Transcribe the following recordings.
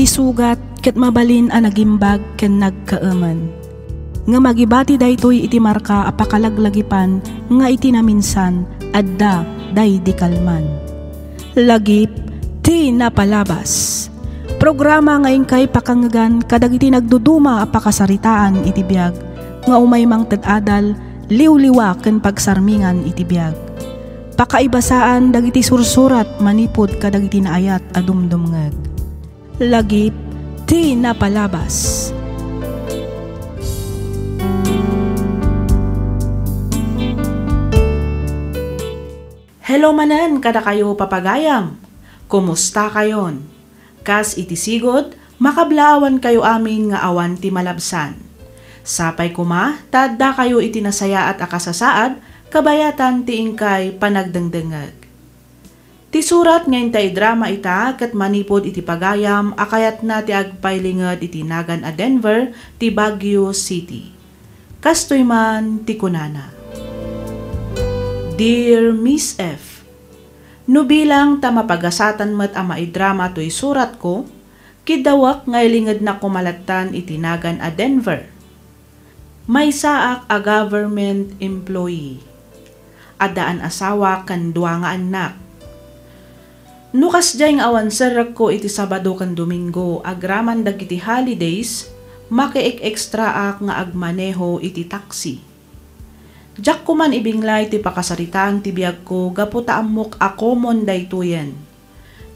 isugat ket mabalin a nagimbag ken nagkaaman. Nga magibati daytoy iti marka a pakalaglagipan nga iti naminsan adda day di kalman. Lagip ti napalabas. Programa ngayon kay pakangagan kadagiti nagduduma a pakasaritaan iti biag nga umaymang tadadal liwliwa ken pagsarmingan iti biag. Pakaibasaan dagiti sursurat manipod kadagiti naayat a dumdumngeg. Lagip ti napalabas. Hello manen kada kayo papagayam. Kumusta kayon? Kas iti sigod, makablaawan kayo amin nga awan ti malabsan. Sapay kuma, tadda kayo iti nasaya at akasasaad, kabayatan ti ingkay panagdengdengeg. Ti surat ngayon tay drama ita ket manipod iti pagayam akayat na ti agpaylinged iti nagan a Denver ti Baguio City. Kastoy man ti kunana. Dear Miss F, no bilang ta mapagasatan met a maidrama to'y surat ko, kidawak ngay linged na kumalatan iti nagan a Denver. May saak a government employee. Adaan asawa kan dua nga anak. Nukas jay nga awan serek ko iti Sabado kan Domingo agraman dagiti holidays, makiik-extra ak nga agmaneho iti taxi. Jak ko man ibinglay ti pakasaritaan ti biag ko gaputa amok a common daytoyen.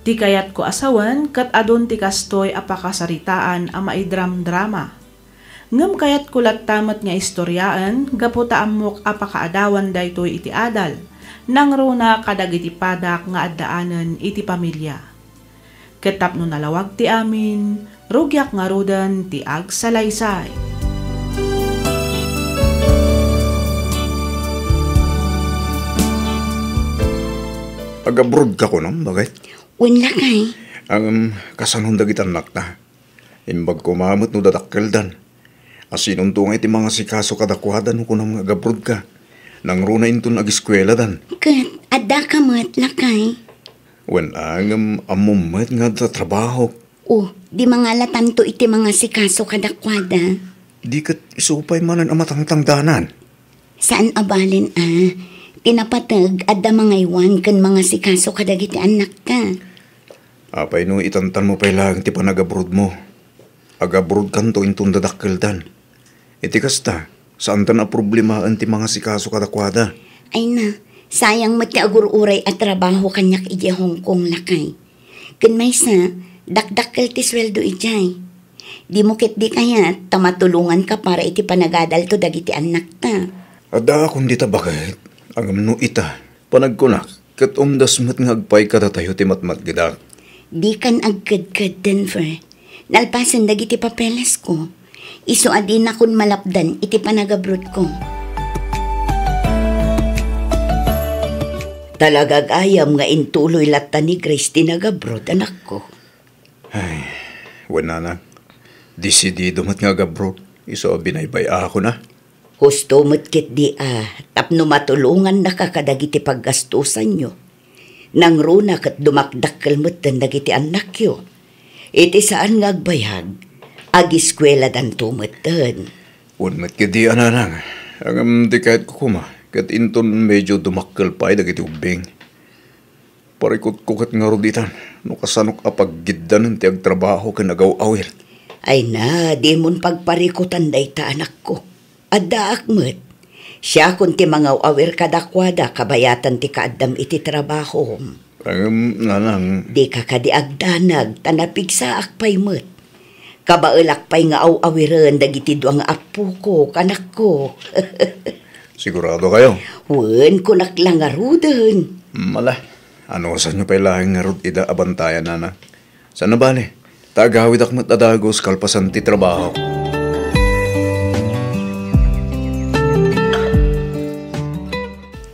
Ti kayat ko asawan kat adon ti kastoy a pakasaritaan a maidram-drama. Ngem kayat ko lattamet nga istoryaan gaputa amok a pakaadawan daytoy iti adal. Nang runa kadagiti padak nga addaanen iti pamilya. Ketapno nalawag ti amin, rugyak nga rudan ti agsalaysay. Agabrod ka ko nam, bakit? Wala kay. Ang kasanong dagitan nakta. Imbag ko maamot no dadakkel dan. Asinon to nga iti mga sikaso kadakwadan ko nam agabrod ka. Nang runa inton agiskwela dan. Kat, adda ka mat lakay. Wen ang amumet nga sa trabaho. Di mga latan to iti mga sikaso kadakwada. Di kat isupay manan amatang-tangdanan. Saan abalin Tinapatag adda mga iwan kan mga sikaso kadagiti anak ka. Apay no itantan mo pa lang ti panagabrod mo. Agabrod kan to inton dadakkel dan. Iti kasta, saan ta na problemaan ti mga sikaso kadakwada? Ay na, sayang mati agur-uray at trabaho kanyak iti Hong Kong lakay. Kan may sa, dakdakkel ti sweldo ijay. Di mo kit di kaya, tamatulungan ka para iti panagadal to dagiti anak ta. Ada akong dita bakit? Ang no ita, panagkunak, kat umdas mat ngagpay kada tayo ti matmat gidak. Di kan agkad-kad Denver. Nalpasan dagiti papeles ko. Isu adin akon malapdan iti panagabrod ko. Talagag ayam nga intuloy lata ni Grace tinagabrod, anak ko. Ay, wala na. Disidido mat nga gabrod. Isu binaybay ako na. Husto matkit di tapno matulungan na kakadagiti paggastusan nyo. Nang runa kat dumakdakkel matan dagiti anak yo. Iti saan ngagbayag, agiskwela dan tumatan. Un matkit di ananang, ang di kahit kukuma, kat inton medyo dumakkel pa dagiti ubing. Parikot ko kat nga roditan, no kasanok apaggidan ti agtrabaho kanagaw-awir. Ay na, di mon pagparikutan dayta anak ko. Adda akmet, siya kun ti mga awir kadakwada kabayatan ti kaadam iti trabaho. Nanang. Di ka kadiagdanag, tanapigsa akpay met. Kabaelak pay nga awiren dagiti duang apu ko, kanak ko. Sigurado kayo? Wen, kunak lang aruden. Mala, ano sa nyo pailahing nga rod ida abantayan, nana? Sana bale, tagawid akmat adagos kalpasan ti trabaho.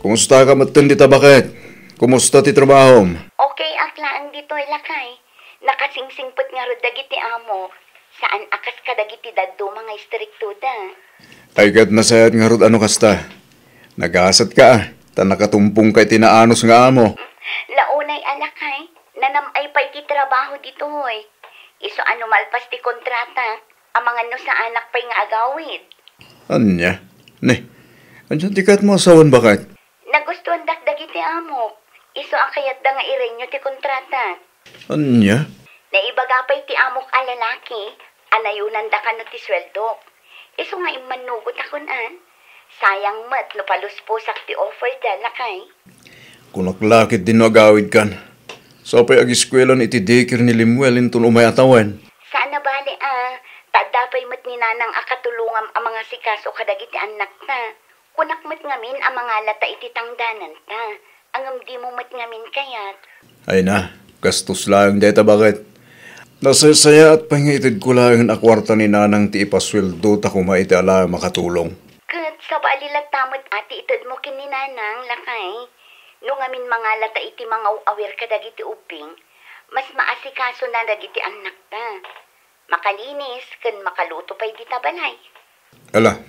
Kumusta ka matan dita bakit? Kumusta ti trabaho? Okay, aklaan dito lakay. Nakasingsingpot nga ro dagiti amo. Saan akas ka dagiti daddo mga istriktuda? Ay kat nasayat nga rod ano kasta. Nagasat ka ta nakatumpong kay tinaanos nga amo. Launay alakay, nanamay pa'y ti trabaho dito hoy. Iso ano malpas ti kontrata, amangan no sa anak pa'y nga agawid. Anya? Ne, andiyan ti kat mo asawan bakit? Nagustuhan dakdagi ti amok. Iso ang kayat da nga irenyo ti kontrata. Anya? Naibagapay ti amok a lalaki, anayunan da ka no ti sweldo. Iso nga imanugot akonan. Sayang mat no paluspusak ti offer da lakay. Kunaklakit din no agawid kan. So pa'y ag-eskwelon iti daycare ni Limuel intun umay atawan. Sana bali tadapay mat ni nanang akatulungam ang mga sikaso kadagiti anak ta. Kunak mat ngamin ang mga lata iti tangdanan ta. Angam di mo mat ngamin kayat. Ay na, gastos lang deta bakit? Nasasaya at pangitid ko lang ang akwarta ni nanang ti ipasweldo ta kumaiti ala makatulong. Kat sa balilat tamot ati itad mo kini nanang lakay. No ngamin mga lata iti mga awir kadagiti ubing, mas maasikaso na dagiti anak ta. Makalinis ken makaluto pa'y di tabalay. Ala,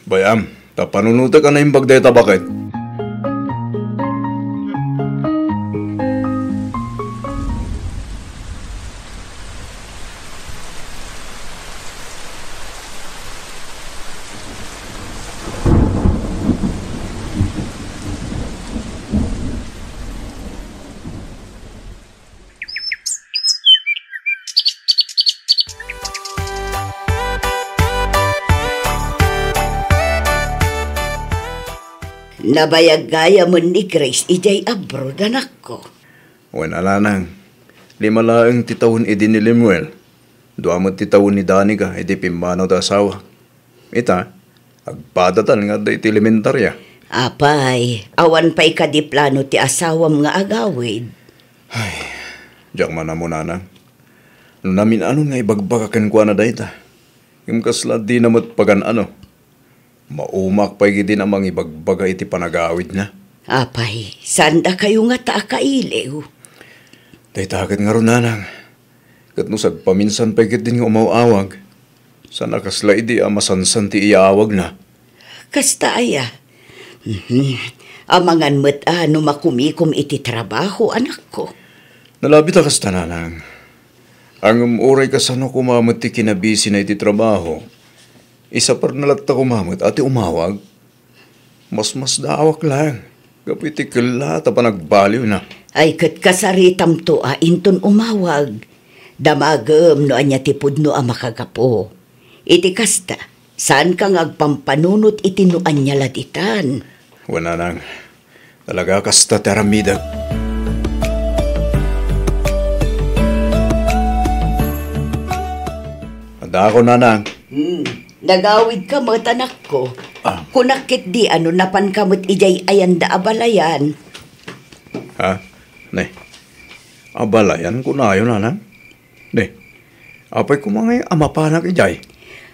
bayam, tapanunuta ka na yung bagdeta bakit? Nabayag-gaya mo ni Grace, ijay abroad, anak ko. Wala nang. 5 laang titawon idi ni Limuel. 2 mo titawon ni Danica, idi pimbanaw ta asawa. Ita, agpadatan nga da iti elementarya. Apay, awan pa'y kadiplano ti asawam nga agawid. Diyak man na mo nanang. No namin ano nga ibagbagakan ko na da ita. Yung kasla di namot pagan ano. Maumak pa'y gidin amang ibagbaga iti panagawid na. Apay, sanda kayo nga taakailiw. Daytakit nga ron nanang. Kat no sagpaminsan pa'y gidin nga umawawag. Sana kasla idi amasansan ti iyaawag na. Kasta aya. Amangan mo't ano makumikom iti trabaho, anak ko. Nalabit akas tananang. Ang umuray kasano kumamot ti kinabisi na iti trabaho. Isa par nalatta kumamot ati umawag. Mas daawak lang. Kapiti kala ta pa nagbaliw na. Ay kat kasaritam to inton umawag. Damagem no anya tipod no makagapo. Iti kasta, saan kang agpampanunot iti no anya laditan? Wala nang. Talaga kasta teramidag. Ada ako nanang. Nagawid ka mo't anak ko. Kunakit di ano napan ka mo't ijay ayan da abalayan. Ha? Ne. Abalayan ko na yun nanang. Ne. Apay ko mga amapanak ijay.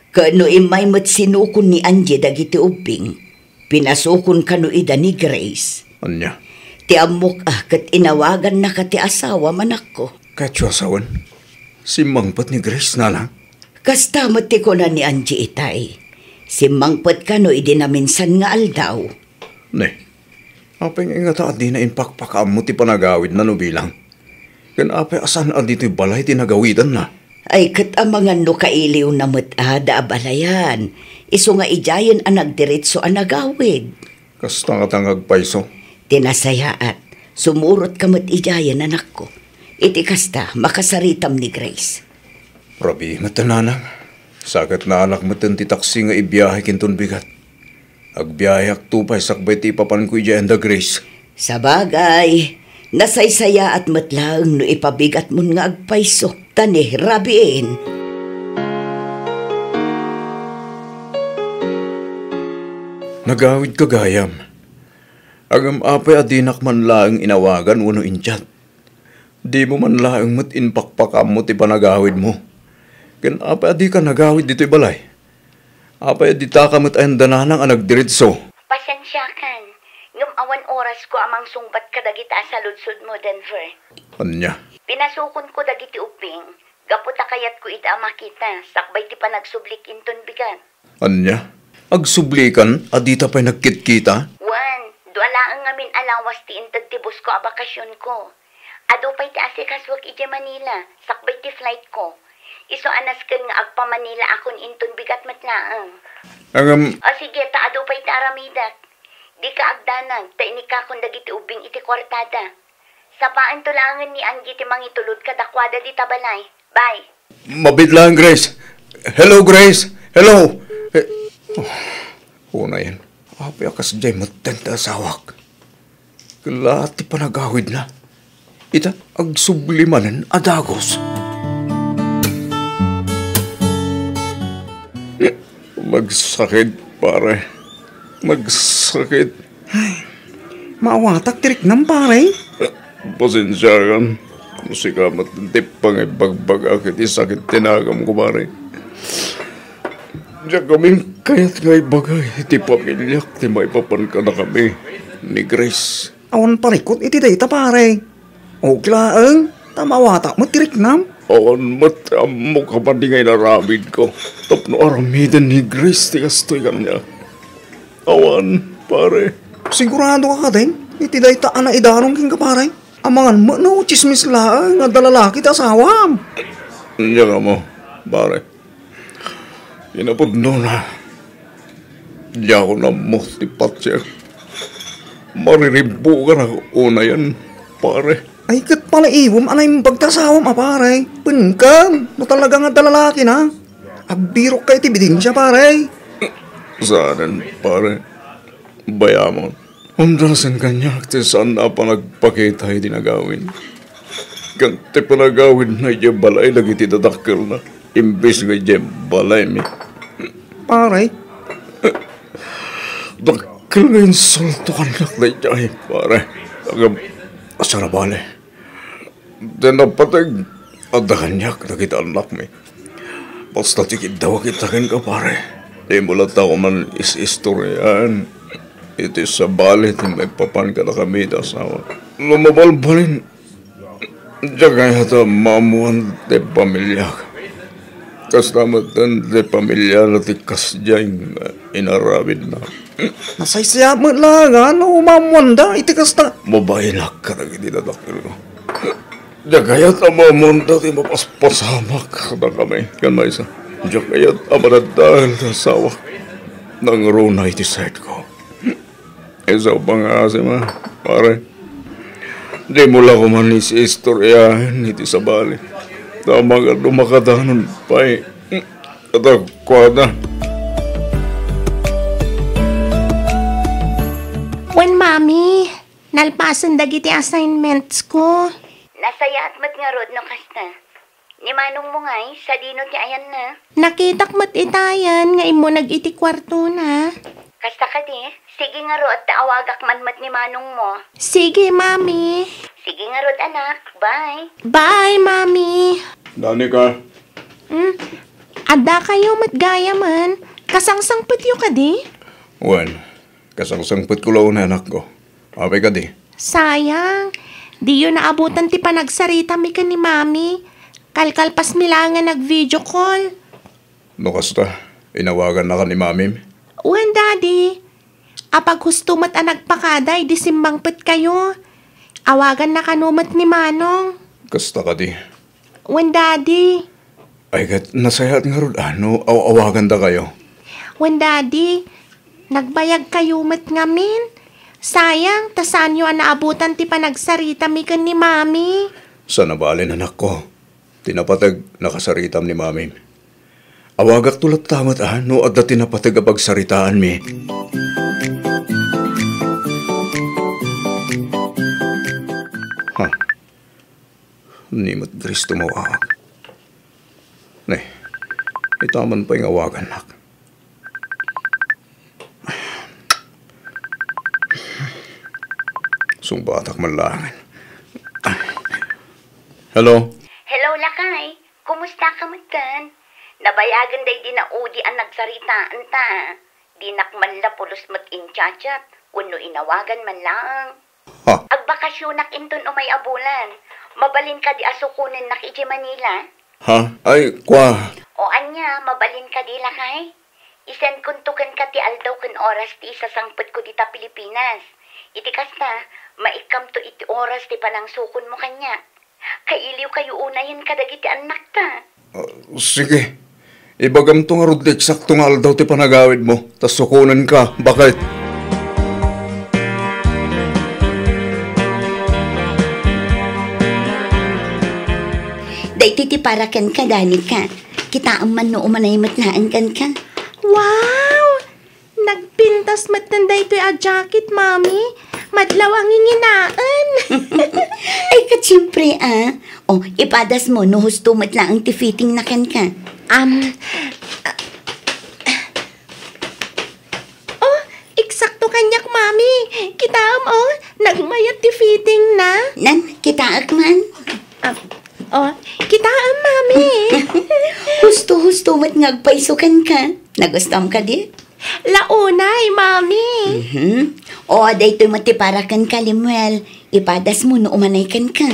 Kano imay mo't sinukon ni Angie dagiti ubing. Pinasukon kano ida ni Grace. Anya? Ti amok kat inawagan na ka ti asawa manak ko. Katyo asawan. Si mangpat ni Grace na lang. Kasta mati ko na ni Angie itay. Si mangpat ka no idinaminsan nga aldaw. Ne, apay nga ta di na inpakpakam mo ti panagawid na no bilang. Kan apay asan dito'y balay ti nagawidan na. Ay kat amangan no kailiw na da abalayan. Iso nga ijayan ang nagdiretso ang nagawid. Kasta nga tangag paiso. Tinasayaat, sumurot ka mat ijayan anak ko. Iti kasta makasaritam ni Grace. Rabi, matananang. Sagat na alak matan ti taksi nga ibiyahe kinton bigat. Agbiyahe tupay sakbay ti papan ko iya and the Grace. Sabagay, nasaysaya at matlaang no ipabigat mo nga agpaiso. Tani, rabiin. Nagawid ka gayam. Agam apay adinak man laang inawagan uno intyat. Di mo man laang mat inpakpakam mo ti panagawid mo. Kan apa di ka nagawid dito'y balay? Apa di ta kamot ayan dananang ang nagdiritso? Pasensya kan. Ngam awan oras ko amang sungbat ka dagita sa ludsud mo, Denver. Anya? Pinasukon ko dagiti uping. Gaputa kayat ko ida makita. Sakbay ti pa nagsublik inton bigan. Anya? Agsublikan, adita pa'y nagkitkita? Wan, duala ang ngamin alawas ti intag ti bus ko a bakasyon ko. Ado pa'y ti asikaswak iti Manila. Sakbay ti flight ko. Iso anas ken nga agpamanila akon inton bigat matlaang. O sige, taado pa'y taramidak. Di ka agdanag, tainik ka kung dagiti ubing iti kwartada. Sa paan tulangan ni Angie ti mangitulod kadakwada di tabalay. Bye. Mabidlaan, Grace. Hello, Grace. Hello. Una yan. Api akas jay matanda sawak. Kalati panagawid na. Ita agsublimanan adagos. Magsakit, pare. Magsakit. Ay, maawatak tirik ng pare. Pasensya kan. Musika matintip pang ibagbag akit isakit tinagam ko, pare. Diyan kami kaya't nga ibagay. Iti pamilyak, ti maipapan ka na kami. Ni Grace. Awan parikot iti data pare. O kilaang, tamawatak mo tirik nam. Awan mo ka pa di ngay naramid ko. Tapno aramidan ni Grace, ti kastoy ka niya. Awan, pare. Sigurado ka din, iti data ana idarong king ka pare. Amangan mo no, chismis laang, nga dalalaki ta asawam. Diyan ka mo, pare. Inapod na. Diyan ako na mo, ti Patsya. Mariribo ka na una yan, pare. Ay kat pala iwom, anay mong pagtasawam pare. Pengkam, no talaga nga dalalaki na. Agbirok kay tibidin siya pare. Saanan, pare. Bayamon. Undrasan kanya, ti saan na pa nagpakita ay dinagawin. Kanti pa nagawin na iya balay, lagi ti dadakkel na. Imbis nga iya balay mi. Pare, Dakkel nga insulto kanak na iya, pare. Agam, asarabale. Dinapatag, adakanyak na kita anak mi. Basta tikid daw kitakin ka, pare. Di mo lang tao man is-istoryan. Ito sa balit, may papan ka na kami na asawa. Lumabalbalin. Diyan kaya ito mamuhan de pamilya. Kastamatan de pamilya na tikas dyan inarabid na. nasaysaya mo lang ano, mamwanda, iti kasta. Mabailak ka na ginidadakil ko. Diyan kaya ito mamuhan dati mapaspasamak na kami. Yan may isa. Diyan kaya ito amanadahil na asawa. Nang runa iti side ko. Isa pang asima, pare. Di mo lang kuman is-istoryahan iti sa bali. Tama ka dumakadanon pa eh. Katakwada. Wen, mami, nalpasan dagiti assignments ko. Nasayat mat nga rod no kasta. Ni manong mo ngay, sa dino ti ayan na. Nakitak mat itayan nga imo nag-iti kwarto na. Kasta ka di, sige nga rod, taawagak man mat ni manong mo. Sige, mami. Sige nga rod anak, bye. Bye, mami. Dani ka. Ada kayo matgaya man. Kasangsangput yu ka di? Wan, kasangsangput ko lang anak ko. Apay ka di. Sayang. Di yun naabutan ti panagsarita mi ka ni mami. Kalkalpas mi lang nga nag-video call. No kasta, inawagan na ka ni mamim. Wen, daddy. Apag husto mat ang nagpakaday, di simbangput kayo. Awagan na kanumat ni Manong. Kasta ka di. Wen, daddy. Ay kat, nasayat nga ron. Ano, awagan da kayo. Wen, daddy. Nagbayag kayo mat ngamin. Sayang, tasan yung naabutan ti panagsarita mi kan ni mami. Sa nabalin anak ko, tinapatag nakasaritam ni mamim. Awagak tulat tamat no adda tinapatag apagsaritaan mi. Ha? Nimot Gris tumawag. Ne, itaman pa yung awagan nak. Sungbatak malangin. Hello? Hello, Lakay. Kumusta ka magkan? Nabayagan day di na udi ang nagsaritaan ta. Di nakmanla pulos mag-inchachat. Kuno inawagan man lang. Ha? Agbakasyonak inton umay abulan. Mabalin ka di asukunin nak iji Manila. Ha? Ay, kwa. O anya, mabalin ka di Lakay. Isen kuntukan ka ti aldaw kan oras ti isa sangpet ko dita Pilipinas. Iti kasta, maikam to iti oras ti panangsukon mo kanya. Kailiw kayo unayan ka dagiti anak ta. Sige. Ibagam to nga rod eksakto nga aldaw ti panagawid mo. Tas sukunan ka. Bakit? Dahito ti parakan ka, dani ka. Kita ang man no umanay matlaan kan ka. Wow! Nagpintas matanda ito'y a jacket, Mami. Madlaw ang inginaan. Ay, katsiyempre O, ipadas mo, no husto matlaang ti fitting na kan ka. Eksakto kanyak, Mami. Kitaam, nagmayat ti fitting na. Nan, kita akman. Kitaam, Mami. Husto mat ngagpaisukan ka. Nagustom ka di? Launay, Mami. O, dahito matiparakan ka, Limuel. Ipadas mo, no umanay kan ka.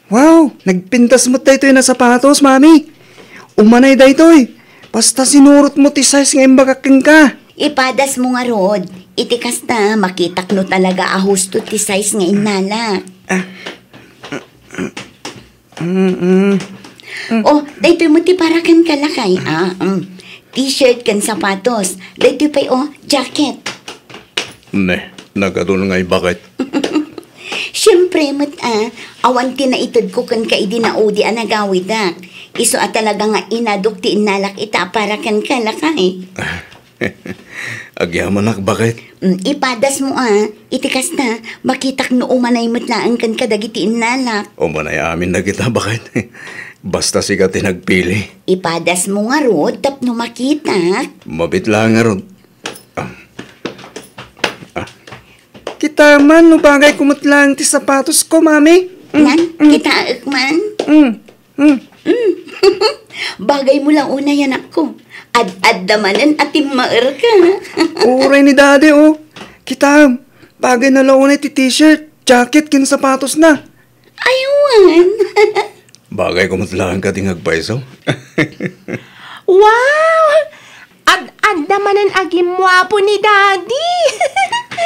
Wow, nagpintas mo daytoy na sapatos, mami. Umanay daytoy. Basta sinurot mo ti size nga imbagaking ka. Ipadas mo nga rod. Itikas na, makitak no talaga ahusto ti size nga inala. O, daytoy mo tiparakan ka lakay. T-shirt kan sapatos. Daytoy pa'y jacket. Ne, nagadun nga bakit? Siyempre, awan tinaitud ko kan kaidi na udi anagawid Iso talaga nga inadok ti inalak ita para kan kalakay. Agyamanak, bakit? Ipadas mo itikas na, makitak no umanay matlaan kan kadagiti inalak. Umanay amin na kita, bakit? Basta siga tinagpili. Ipadas mo nga rod, tapno makitak. Mabit lang nga rod. Kita man, no bagay kumutlang ti sapatos ko, mami. Nan, kita akman. Bagay mo lang una yan ako. Ad damanan at timaer ka. Uray ni daddy, Kita, bagay na launay ti t-shirt, jacket, kin sapatos na. Aywan. Bagay kumutlaan ka ting agpaisaw. Wow! Ad-adamanan agimwapo ni Daddy.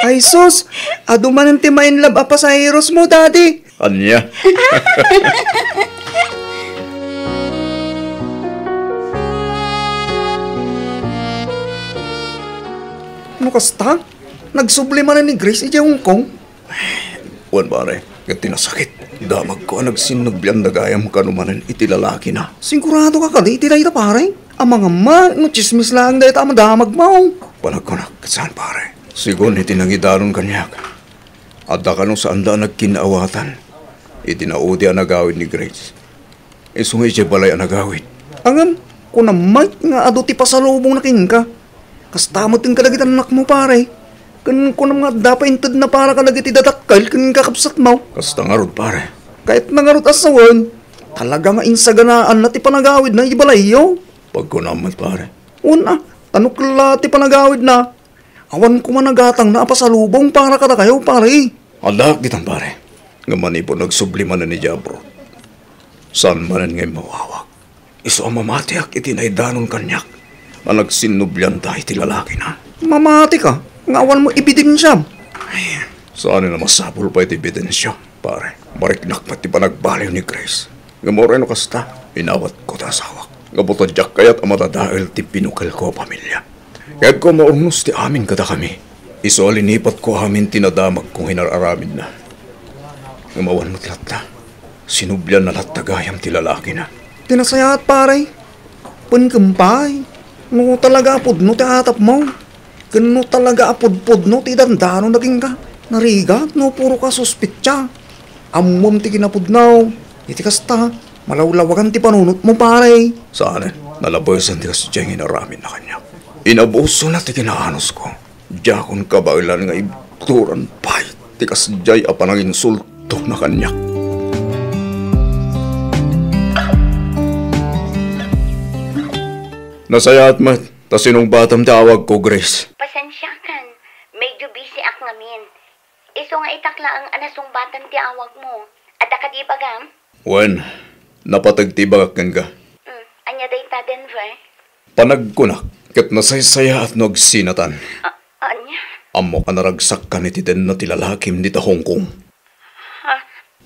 Ay, sus, aduman ang timain lab apasaheros mo, daddy. Anya? Ano kasta? Nagsublima na ni Grace ija Hong Kong. Wan pare, kat tinasakit. Damag ko nagsinagbiyan dagayam kanumanan iti lalaki na. Sigurado ka kadi, iti dahita pare. Ang mga no chismis lang dahita madamag mo. Panagkunak, saan pare? Sigon iti nangidaron kanyak. Adda ka nung saan da nagkinaawatan. Iti naudi ang nagawid ni Grace. Isungay siya balay ang nagawid. Angam, kung naman nga ado ti pasalubong na king ka. Kastamot yung kadagitan anak mo pare. Kung naman nga dapat intad na para kadagiti datakal kung kakapsat mo. Kasta nga rod pare. Kahit nangarot asawan, talaga nga insaganaan na ti panagawid na ibalayo. Pagkunamat pare. Una, tanukla ti panagawid na. Awan ko managatang na pasalubong para kada kayo pare. Adak kitang pare. Ngaman po nagsublima na ni Jabro. Saan manan ngay mawawag? Iso ang mamatiak itinaydanon kanyak. Na nagsinublyan tayo ti lalaki na. Mamati ka, ngawan mo ebidensya. Saan na masapul pa iti ebidensya, pare? Mariknak pati pa nagbaliw ni Grace. Ngamoray no kasta, inawat ko ta asawak. Ngabutadyak kayat amatadahil ti pinukal ko pamilya. Kaya't ko maurnos ti amin kada kami. Iso alinipat ko amin tinadamag kong hinararamin na. Ngamawan mo't lahat sinublyan na lahat tagayam ti lalaki na. Tinasayaat pare. Pankampay. No talaga apod no ti atap mo. Kano talaga apod-pod no ti dandano naging ka. Narigat no puro ka suspitya. Amom ti kinapod no. Iti kasta. Malawlawagan ti panunot mo pare. Saan nalaboysan ti kasi diyang hinaramin na kanya. Inabuso na ti kinaanos ko. Diyakon kabailan nga ibturan pay. Ti kasi diyay apanang insulto na kanya. Nasayaat mat, ta sinong batam tawag ko, Grace. Pasensya kan, medyo busy ak ngamin. Iso nga itakla ang anasong batan ti awag mo. At ka di bagam? Wen, napatagtibagak ka. Anya day ta Denver? Panagkunak, kat nasaysaya at nagsinatan. Anya? Amo ka naragsak ka ni titen na tilalakim ni ta Hong Kong. Ha?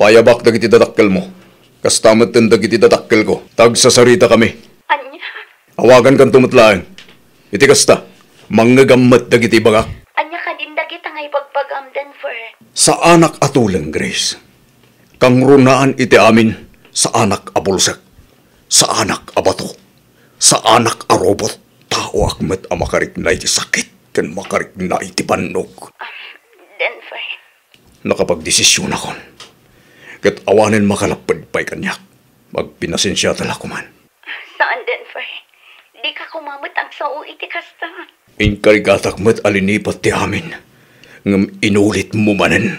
Payabak na kiti dadakkel mo. Kastamat tanda kiti tatakkel ko. Tag sa sarita kami. Anya? Awagan kang tumatlaan. Iti kasta, manggagammat dagiti bagak. Anya ka din dagita ngay pagpagam, Denver. Sa anak atulang, Grace. Kang runaan iti amin sa anak abulsak. Sa anak abato. Sa anak arobot. Tao akmet ang makarik na iti sakit. Kan makarik na iti panog. Denver. Nakapagdesisyon akon. Kat awanin makalapad pa'y kanyak. Magpinasensya tala ko man. Saan, Denver? Di ka kumamot ang sao iti kasta. Inkarigatak met alinipat ti amin. Ngam inulit mo manen.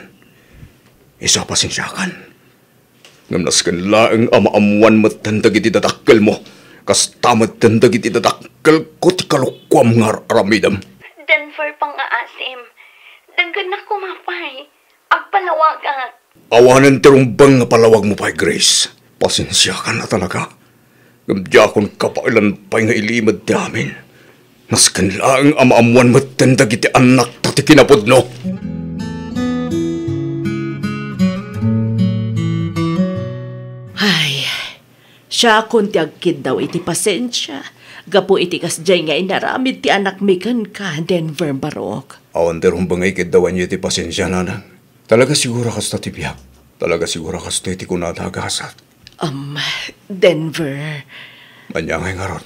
Isa pasensyakan. Ngam nasken laeng amaamuan met tandag iti dadakkel mo. Kas tamat tandag iti dadakkel ko ti kalukwam ngar aramidam. Denver pang aasim. Daggan na kumapay. Agpalawagak. Awanan tirumbang nga palawag mo pa'y Grace. Pasensyakan na talaga. Gamdyakon kapailan pa'y nga ilimad ti amin. Nasken laeng amaamuan met tandag iti anak tati kinapudno. Ay, siya akong ti agkid daw iti pasensya. Gapo iti kasjay nga inaramid ti anak mi kan ka, Denver Barok. Awan tirumbang nga ikiddawan niyo ti pasensya nanang. Talaga sigura kasta ti biyak. Talaga sigura kasta iti kunadagasat. Denver. Manyangay nga ron.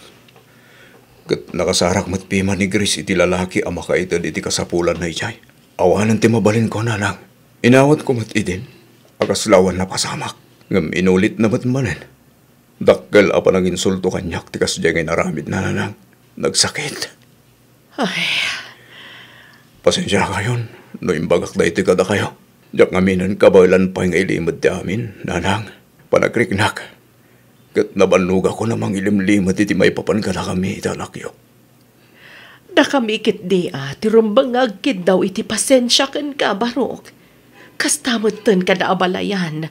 Kat nakasarak matpima ni Grace iti lalaki ang makaitad iti kasapulan na ijay. Awanan ti mabalin ko nanang. Inawat ko mat idin. Agaslawan na pasamak. Ngam inulit na matmanen. Dakkel apa nang insulto kanyak ti kasjay ngay naramid na nanang. Nagsakit. Ay, Pasensya kayon. No imbagak da iti kada kayo. Diyak ngaminan kabaylan pa nga ilimad ti amin, nanang. Panagriknak. Kat nabanuga ko namang ilimlimad iti may papan ka na kami italakyo. nakamikit di tirumbang agkid daw iti pasensya ken ka, Barok. Kastamot ten ka na abalayan.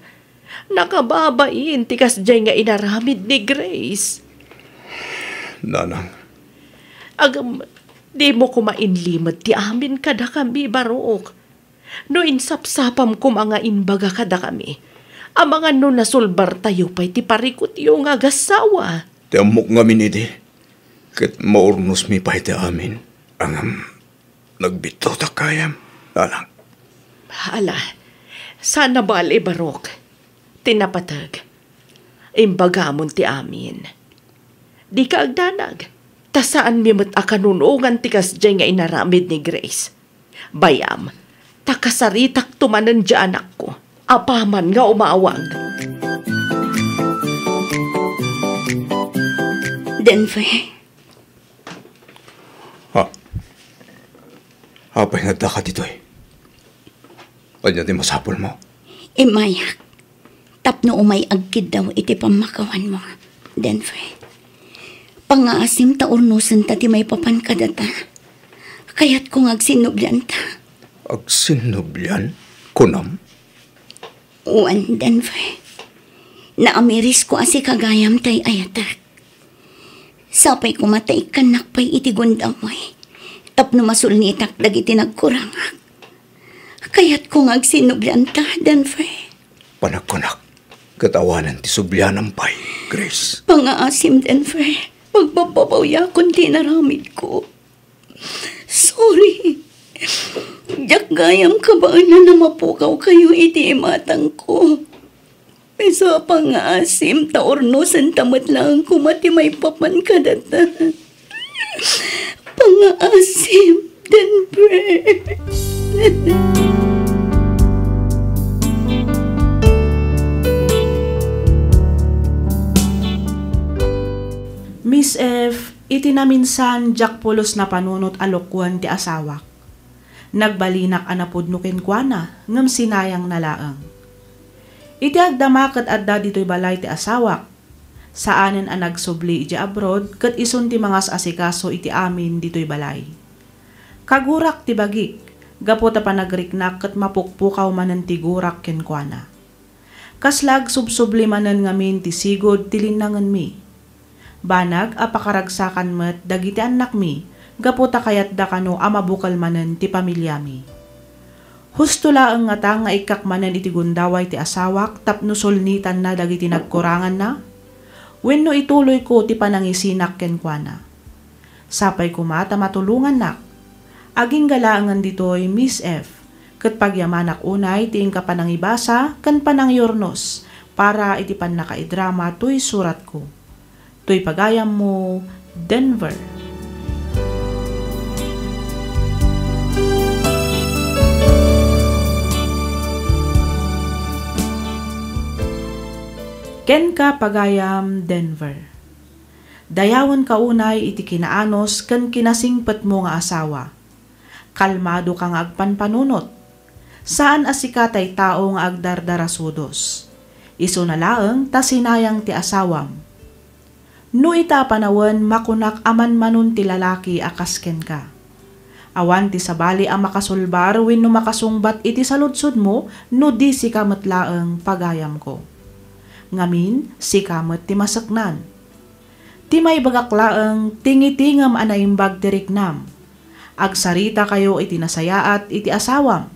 Nakababain ti kasjay nga inaramid ni Grace. Nanang. Agam, di mo kumainlimad ti amin kada kami, Barok. No insapsapam ko mga inbaga kada kami. Ang mga no nasulbar tayo pa'y ti parikot yung agasawa. Ti amok ngamin iti. Kat maurnos mi pa iti amin. Ang nagbito ta kayam. Nanang. Hala, sana bali, Barok. Tinapatag. Imbagamon ti amin. Di ka agdanag. Tasaan mi mat akanunungan ti kasjay nga inaramid ni Grace. Bayam, takasaritak tumanan di anak ko. Apaman nga umawag. Denver, Ha? Hapay nga ka dito eh. Kanya ti masapol mo. imayak. Tapno umay agkid daw iti pamakawan mo, Denver. Pangaasim ta urnusan ta ti may papan kadata. Kayat kong agsinubyan ta. Agsinubyan? Kunam? Uwan, Denver. Naamiris ko asi kagayam tay ayatak. Sapay kumatay kanakpay iti gundamoy. Tapno masulnitak dagiti nagkurangak. Kayat kong agsinubyan ta, Denver. Panagkunak. Katawanan ti subyanan pa'y, Grace. Pangaasim, Denver. Magpapabawya kung tinaramid ko. Sorry. Diyak gayam kabaan na mapukaw kayo iti imatang ko. Pesa pangaasim taornosan tamat lang kumati may papan kadata. Pangaasim, Denver. Miss F, itinaminsan jak pulos na panunot alokwan ti asawak. Nagbalinak anapod nukin kuana, ngam sinayang nalaang. Iti agdama kat adda dito'y balay ti asawak. Saanen ang nagsubli iti abroad, kat isun ti mangas asikaso iti amin dito'y balay. Kagurak ti bagik, gapo ta panagriknak kat mapukpukaw manan ti gurak ken kuana. Kaslag subsubli manan ngamin ti sigod ti linangan mi. Banag apakaragsakan met dagiti anak mi, gapo ta kayat da kano amabukal manen ti pamilya mi. Husto laeng nga ta nga ikakmanan iti gundaway ti asawak tapno sulnitan na dagiti nagkurangan na. Wenno ituloy ko ti panangisinak kenkwana. Sapay kumata matulungan nak. Aging galaangan ditoy Miss F. Ket pagyamanak unay ti ingka panangibasa ken panangyornos para iti pannakaidrama tuy surat ko. Tuy pagayam mo, Denver. Ken ka pagayam, Denver. Dayawan ka unay iti kinaanos ken kinasingpet mo nga asawa. Kalmado kang agpanpanunot. Saan asikatay tao nga agdardarasudos. Iso na laeng ta sinayang ti asawam. No ita panawen makunak aman manun ti lalaki akas ken ka. Awan ti sabali ang makasulbar wenno makasungbat iti saludsod mo no di si kamet laeng pagayam ko. Ngamin si kamet ti masaknan. Ti may bagaklaeng tingitingam anaimbag ti riknam. Agsarita kayo iti nasayaat iti asawam.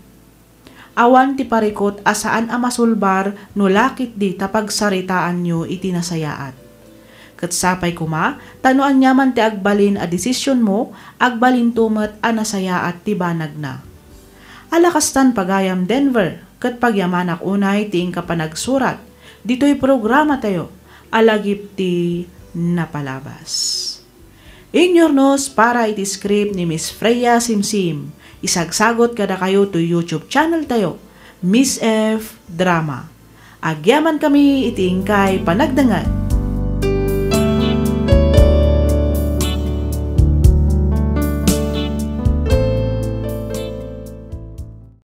Awan ti parikot asaan a masulbar no lakit di tapagsaritaan nyo iti nasayaat. Ket sapay kuma, tanuan nyaman ti agbalin a desisyon mo, agbalin tumet a nasayaat ti banag na. Alakastan pagayam Denver, ket pagyamanak unay ti ingka panagsurat. Dito'y programa tayo, alagip ti napalabas. Inyornos para iti script ni Miss Freya Simsim. Isagsagot kada kayo to YouTube channel tayo, Miss F Drama. Agyaman kami iti ingkay panagdangan.